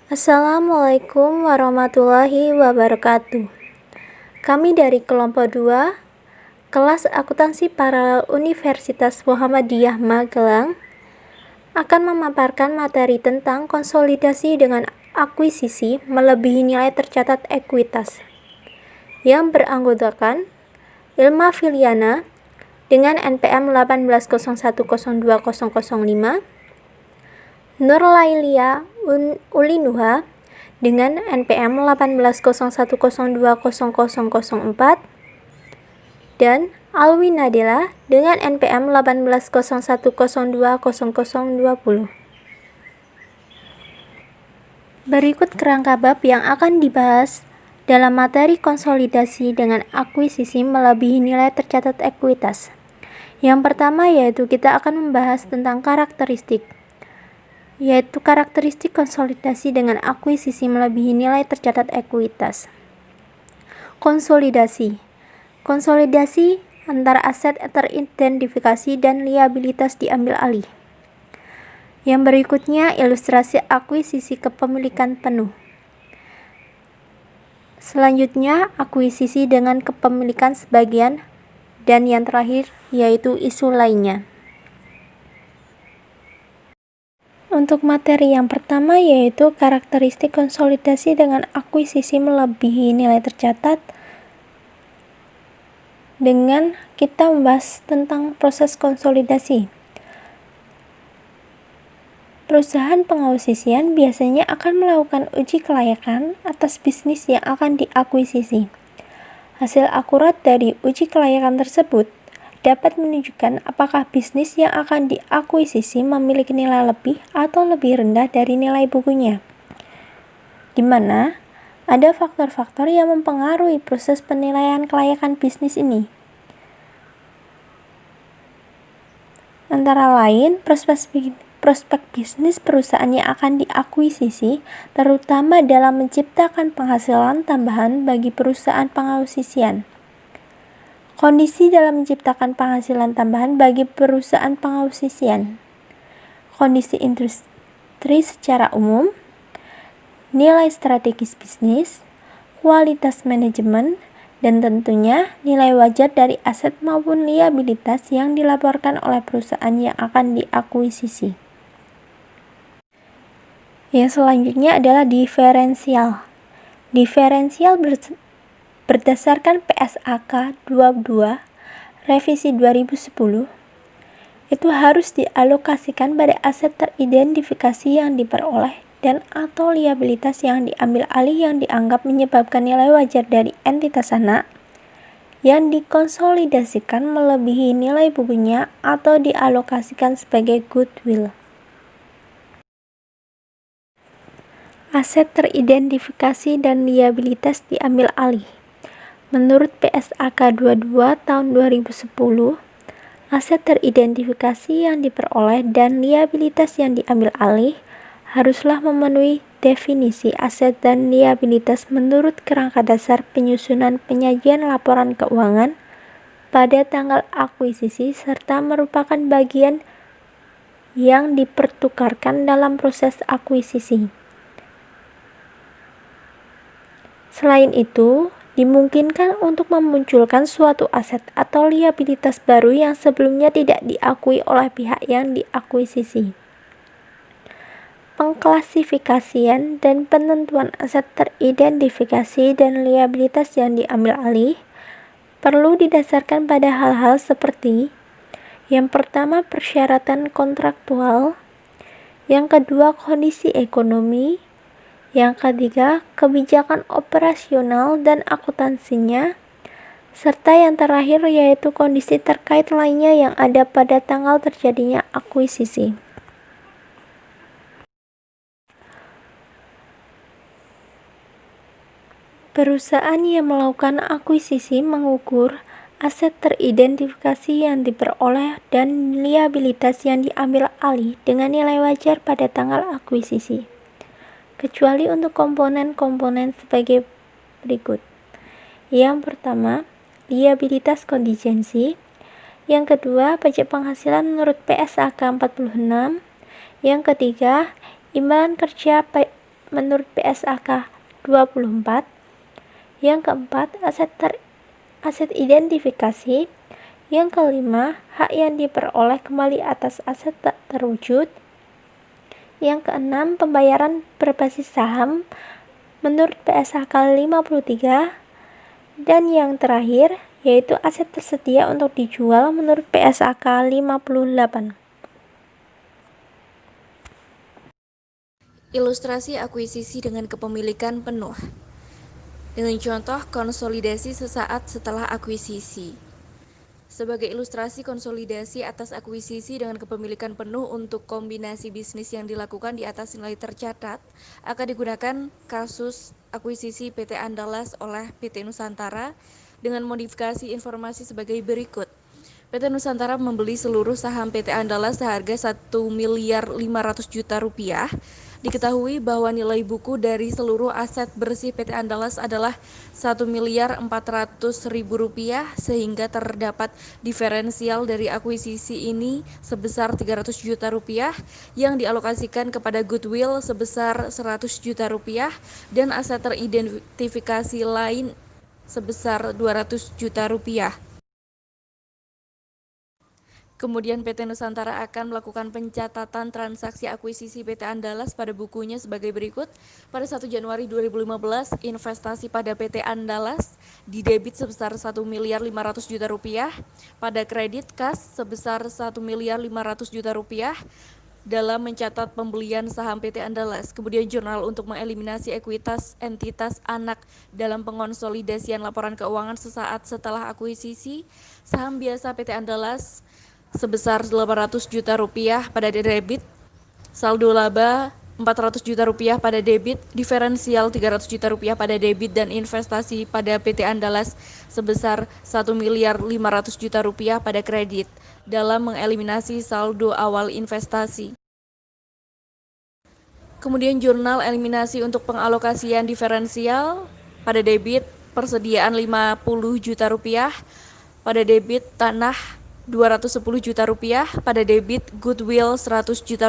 Assalamualaikum warahmatullahi wabarakatuh. Kami dari kelompok 2, kelas akuntansi paralel Universitas Muhammadiyah Magelang, akan memaparkan materi tentang konsolidasi dengan akuisisi melebihi nilai tercatat ekuitas, yang beranggotakan Ilma Filiana dengan NPM 1801020005, Nur Lailia Ulinuha dengan NPM 1801020004 dan Alwi Nadela dengan NPM 1801020020. Berikut kerangka bab yang akan dibahas dalam materi konsolidasi dengan akuisisi melebihi nilai tercatat ekuitas. Yang pertama yaitu kita akan membahas tentang karakteristik, yaitu karakteristik konsolidasi dengan akuisisi melebihi nilai tercatat ekuitas. Konsolidasi antara aset teridentifikasi dan liabilitas diambil alih. Yang berikutnya ilustrasi akuisisi kepemilikan penuh. Selanjutnya akuisisi dengan kepemilikan sebagian, dan yang terakhir yaitu isu lainnya. Untuk materi yang pertama yaitu karakteristik konsolidasi dengan akuisisi melebihi nilai tercatat, dengan kita membahas tentang proses konsolidasi. Perusahaan pengakuisisian biasanya akan melakukan uji kelayakan atas bisnis yang akan diakuisisi. Hasil akurat dari uji kelayakan tersebut dapat menunjukkan apakah bisnis yang akan diakuisisi memiliki nilai lebih atau lebih rendah dari nilai bukunya, di mana ada faktor-faktor yang mempengaruhi proses penilaian kelayakan bisnis ini. Antara lain, prospek bisnis perusahaan yang akan diakuisisi, terutama dalam menciptakan penghasilan tambahan bagi perusahaan pengakuisisian. Kondisi dalam menciptakan penghasilan tambahan bagi perusahaan pengakuisisian. Kondisi industri secara umum, nilai strategis bisnis, kualitas manajemen, dan tentunya nilai wajar dari aset maupun liabilitas yang dilaporkan oleh perusahaan yang akan diakuisisi. Yang selanjutnya adalah diferensial. Diferensial berdasarkan PSAK 22 revisi 2010 itu harus dialokasikan pada aset teridentifikasi yang diperoleh dan atau liabilitas yang diambil alih yang dianggap menyebabkan nilai wajar dari entitas anak yang dikonsolidasikan melebihi nilai bukunya atau dialokasikan sebagai goodwill. Aset teridentifikasi dan liabilitas diambil alih. Menurut PSAK 22 tahun 2010, aset teridentifikasi yang diperoleh dan liabilitas yang diambil alih haruslah memenuhi definisi aset dan liabilitas menurut kerangka dasar penyusunan penyajian laporan keuangan pada tanggal akuisisi serta merupakan bagian yang dipertukarkan dalam proses akuisisi. Selain itu, dimungkinkan untuk memunculkan suatu aset atau liabilitas baru yang sebelumnya tidak diakui oleh pihak yang diakuisisi. Pengklasifikasian dan penentuan aset teridentifikasi dan liabilitas yang diambil alih perlu didasarkan pada hal-hal seperti: yang pertama, persyaratan kontraktual, yang kedua, kondisi ekonomi, yang ketiga, kebijakan operasional dan akuntansinya, serta yang terakhir yaitu kondisi terkait lainnya yang ada pada tanggal terjadinya akuisisi. Perusahaan yang melakukan akuisisi mengukur aset teridentifikasi yang diperoleh dan liabilitas yang diambil alih dengan nilai wajar pada tanggal akuisisi, kecuali untuk komponen-komponen sebagai berikut. Yang pertama, liabilitas kontingensi. Yang kedua, pajak penghasilan menurut PSAK 46. Yang ketiga, imbalan kerja menurut PSAK 24. Yang keempat, aset identifikasi. Yang kelima, hak yang diperoleh kembali atas aset tak terwujud. Yang keenam, pembayaran berbasis saham menurut PSAK 53. Dan yang terakhir, yaitu aset tersedia untuk dijual menurut PSAK 58. Ilustrasi akuisisi dengan kepemilikan penuh. Dengan contoh konsolidasi sesaat setelah akuisisi. Sebagai ilustrasi konsolidasi atas akuisisi dengan kepemilikan penuh untuk kombinasi bisnis yang dilakukan di atas nilai tercatat, akan digunakan kasus akuisisi PT Andalas oleh PT Nusantara dengan modifikasi informasi sebagai berikut. PT Nusantara membeli seluruh saham PT Andalas seharga Rp1.500.000.000. Diketahui bahwa nilai buku dari seluruh aset bersih PT Andalas adalah Rp1.400.000 sehingga terdapat diferensial dari akuisisi ini sebesar Rp300 juta yang dialokasikan kepada goodwill sebesar Rp100 juta dan aset teridentifikasi lain sebesar Rp200 juta. Kemudian PT Nusantara akan melakukan pencatatan transaksi akuisisi PT Andalas pada bukunya sebagai berikut. Pada 1 Januari 2015, investasi pada PT Andalas didebit sebesar Rp1.500.000.000, pada kredit kas sebesar Rp1.500.000.000 dalam mencatat pembelian saham PT Andalas. Kemudian jurnal untuk mengeliminasi ekuitas entitas anak dalam pengonsolidasian laporan keuangan sesaat setelah akuisisi saham biasa PT Andalas sebesar Rp800 juta pada debit, saldo laba Rp400 juta pada debit, diferensial Rp300 juta pada debit, dan investasi pada PT Andalas sebesar Rp1.500.000 pada kredit dalam mengeliminasi saldo awal investasi. Kemudian jurnal eliminasi untuk pengalokasian diferensial pada debit persediaan Rp50 juta, pada debit tanah Rp210 juta, pada debit goodwill Rp100 juta,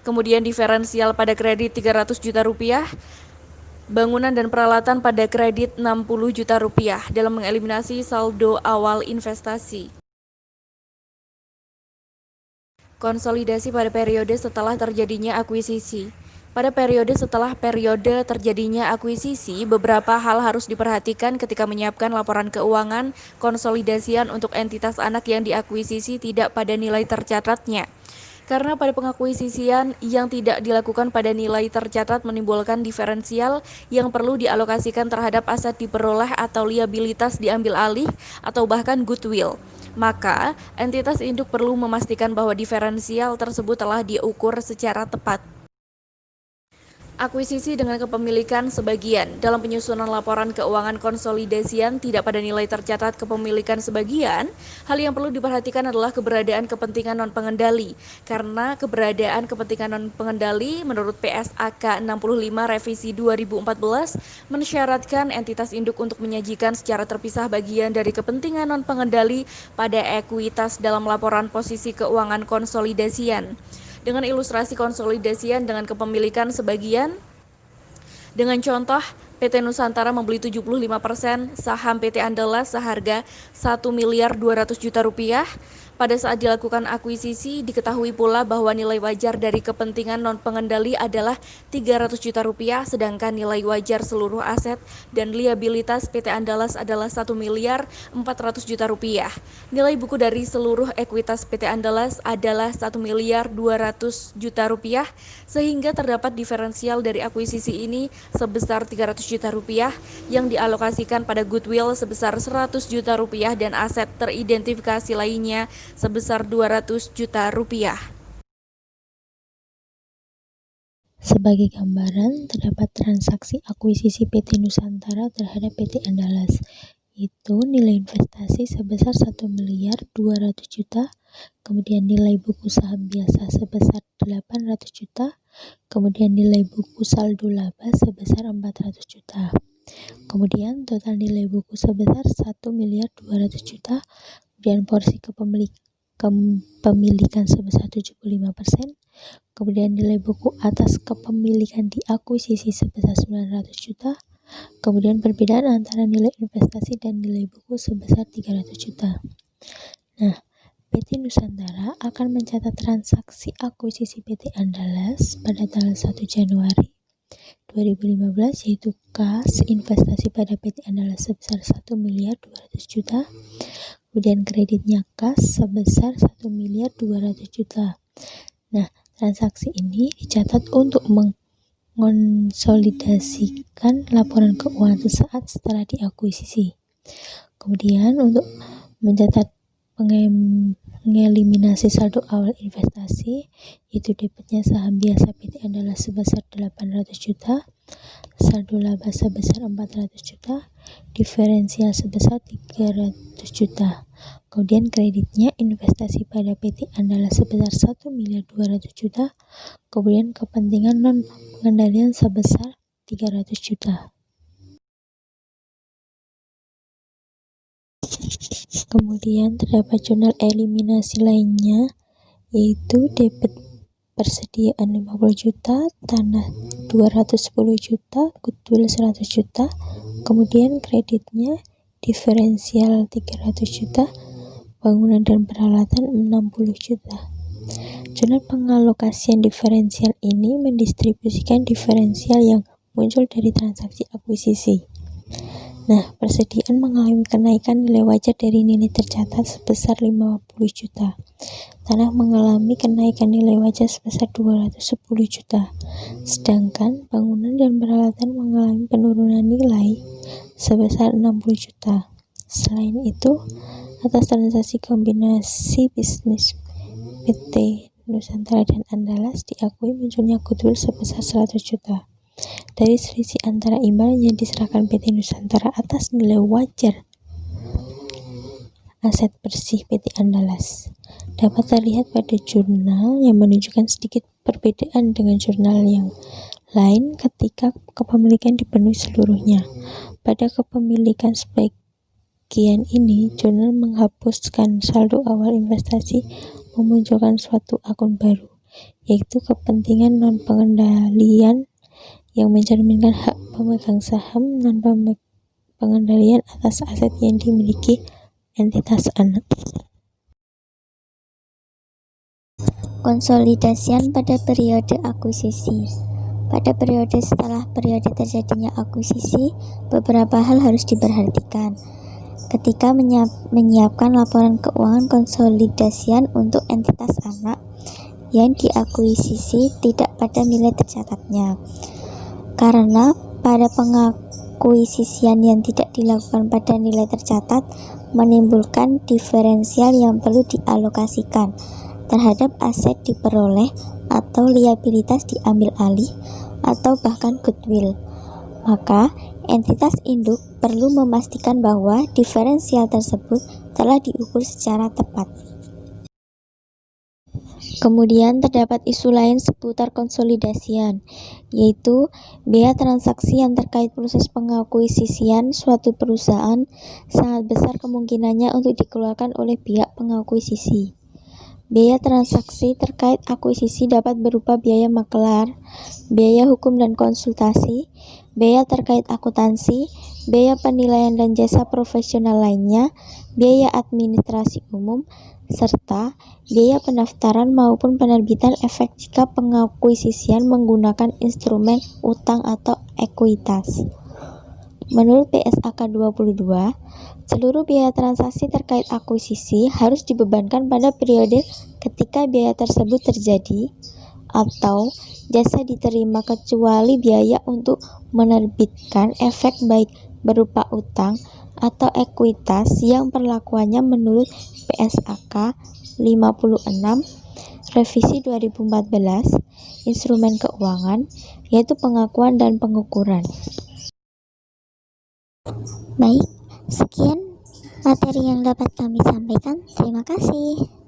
kemudian diferensial pada kredit Rp300 juta, bangunan dan peralatan pada kredit Rp60 juta dalam mengeliminasi saldo awal investasi. Konsolidasi pada periode setelah terjadinya akuisisi. Pada periode setelah periode terjadinya akuisisi, beberapa hal harus diperhatikan ketika menyiapkan laporan keuangan konsolidasian untuk entitas anak yang diakuisisi tidak pada nilai tercatatnya. Karena pada pengakuisisian yang tidak dilakukan pada nilai tercatat menimbulkan diferensial yang perlu dialokasikan terhadap aset diperoleh atau liabilitas diambil alih atau bahkan goodwill. Maka, entitas induk perlu memastikan bahwa diferensial tersebut telah diukur secara tepat. Akuisisi dengan kepemilikan sebagian. Dalam penyusunan laporan keuangan konsolidasian tidak pada nilai tercatat kepemilikan sebagian, hal yang perlu diperhatikan adalah keberadaan kepentingan non-pengendali. Karena keberadaan kepentingan non-pengendali menurut PSAK 65 revisi 2014 mensyaratkan entitas induk untuk menyajikan secara terpisah bagian dari kepentingan non-pengendali pada ekuitas dalam laporan posisi keuangan konsolidasian. Dengan ilustrasi konsolidasian dengan kepemilikan sebagian, dengan contoh PT Nusantara membeli 75% saham PT Andalas seharga Rp1.200.000.000. Pada saat dilakukan akuisisi, diketahui pula bahwa nilai wajar dari kepentingan non-pengendali adalah Rp300 juta, sedangkan nilai wajar seluruh aset dan liabilitas PT Andalas adalah Rp1.400.000. Nilai buku dari seluruh ekuitas PT Andalas adalah Rp1.200.000.000, sehingga terdapat diferensial dari akuisisi ini sebesar Rp300 juta yang dialokasikan pada goodwill sebesar Rp100 juta dan aset teridentifikasi lainnya sebesar Rp200 juta. Sebagai gambaran, terdapat transaksi akuisisi PT Nusantara terhadap PT Andalas, yaitu nilai investasi sebesar Rp1.200.000.000, kemudian nilai buku saham biasa sebesar Rp800 juta, kemudian nilai buku saldo laba sebesar Rp400 juta. Kemudian total nilai buku sebesar Rp1.200.000.000, kemudian porsi kepemilikan sebesar 75%, kemudian nilai buku atas kepemilikan diakuisisi sebesar 900 juta, kemudian perbedaan antara nilai investasi dan nilai buku sebesar 300 juta. Nah, PT Nusantara akan mencatat transaksi akuisisi PT Andalas pada tanggal 1 Januari 2015, yaitu kas investasi pada PT Andalas sebesar 1.200 juta, kemudian kreditnya kas sebesar 1.200 juta. Nah, transaksi ini dicatat untuk mengonsolidasikan laporan keuangan sesaat setelah diakuisisi. Kemudian untuk mencatat mengeliminasi saldo awal investasi, yaitu debitnya saham biasa PT Andalas sebesar 800 juta, saldo laba sebesar 400 juta, diferensial sebesar 300 juta. Kemudian kreditnya investasi pada PT Andalas sebesar 1.200 juta, kemudian kepentingan non pengendalian sebesar 300 juta. Kemudian terdapat jurnal eliminasi lainnya, yaitu debit persediaan 50 juta, tanah 210 juta, goodwill 100 juta, kemudian kreditnya diferensial 300 juta, bangunan dan peralatan 60 juta. Jurnal pengalokasian diferensial ini mendistribusikan diferensial yang muncul dari transaksi akuisisi. Nah, persediaan mengalami kenaikan nilai wajar dari nilai tercatat sebesar 50 juta. Tanah mengalami kenaikan nilai wajar sebesar 210 juta. Sedangkan bangunan dan peralatan mengalami penurunan nilai sebesar 60 juta. Selain itu, atas transaksi kombinasi bisnis PT Nusantara dan Andalas diakui munculnya goodwill sebesar 100 juta. Dari selisih antara imbal yang diserahkan PT Nusantara atas nilai wajar aset bersih PT Andalas dapat terlihat pada jurnal yang menunjukkan sedikit perbedaan dengan jurnal yang lain ketika kepemilikan dipenuhi seluruhnya. Pada kepemilikan sebagian ini, jurnal menghapuskan saldo awal investasi, memunculkan suatu akun baru, yaitu kepentingan non pengendalian yang mencerminkan hak pemegang saham non pengendalian atas aset yang dimiliki entitas anak. Konsolidasian pada periode akuisisi. Pada periode setelah periode terjadinya akuisisi, beberapa hal harus diperhatikan ketika menyiapkan laporan keuangan konsolidasian untuk entitas anak yang diakuisisi tidak pada nilai tercatatnya. Karena pada pengakuisisian yang tidak dilakukan pada nilai tercatat menimbulkan diferensial yang perlu dialokasikan terhadap aset diperoleh atau liabilitas diambil alih atau bahkan goodwill. Maka entitas induk perlu memastikan bahwa diferensial tersebut telah diukur secara tepat. Kemudian terdapat isu lain seputar konsolidasian, yaitu biaya transaksi yang terkait proses pengakuisisian suatu perusahaan sangat besar kemungkinannya untuk dikeluarkan oleh pihak pengakuisisi. Biaya transaksi terkait akuisisi dapat berupa biaya makelar, biaya hukum dan konsultasi, biaya terkait akuntansi, biaya penilaian dan jasa profesional lainnya, biaya administrasi umum, serta biaya pendaftaran maupun penerbitan efek jika pengakuisisian menggunakan instrumen utang atau ekuitas. Menurut PSAK 22, seluruh biaya transaksi terkait akuisisi harus dibebankan pada periode ketika biaya tersebut terjadi atau jasa diterima kecuali biaya untuk menerbitkan efek baik berupa utang atau ekuitas yang perlakuannya menurut PSAK 56 Revisi 2014 Instrumen Keuangan, yaitu pengakuan dan pengukuran. Baik, sekian materi yang dapat kami sampaikan. Terima kasih.